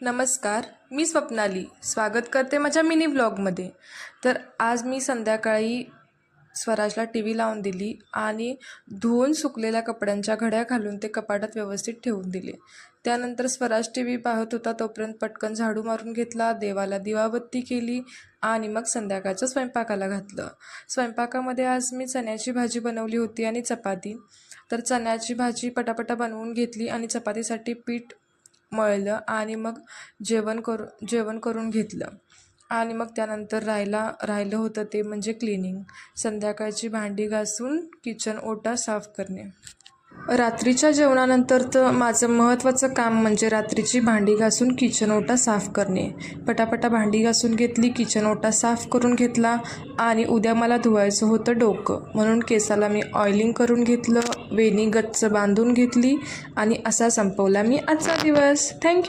नमस्कार, मी स्वप्नाली स्वागत करते माझ्या मिनी व्लॉगमध्ये. तर आज मी संध्याकाळी स्वराजला टी व्ही लावून दिली आणि धुवून सुकलेल्या कपड्यांच्या घड्या घालून ते कपाटात व्यवस्थित ठेवून दिले. त्यानंतर स्वराज टी व्ही पाहत होता तोपर्यंत पटकन झाडू मारून घेतला, देवाला दिवाबत्ती केली आणि मग संध्याकाळच्या स्वयंपाकाला घातलं. स्वयंपाकामध्ये आज मी चण्याची भाजी बनवली होती आणि चपाती. तर चण्याची भाजी पटापटा बनवून घेतली आणि चपातीसाठी पीठ मळलं आणि मग जेवण करून घेतलं. आणि मग त्यानंतर राहिलं होतं ते म्हणजे क्लिनिंग. संध्याकाळची भांडी घासून किचन ओटा साफ करणे. रात्रीच्या जेवणानंतर तर माझं महत्त्वाचं काम म्हणजे रात्रीची भांडी घासून किचन ओटा साफ करणे. पटापटा भांडी घासून घेतली, किचन ओटा साफ करून घेतला आणि उद्या मला धुवायचं होतं डोकं, म्हणून केसाला मी ऑइलिंग करून घेतलं, वेणी गच्च बांधून घेतली आणि असा संपवला मी आजचा दिवस. थँक्यू.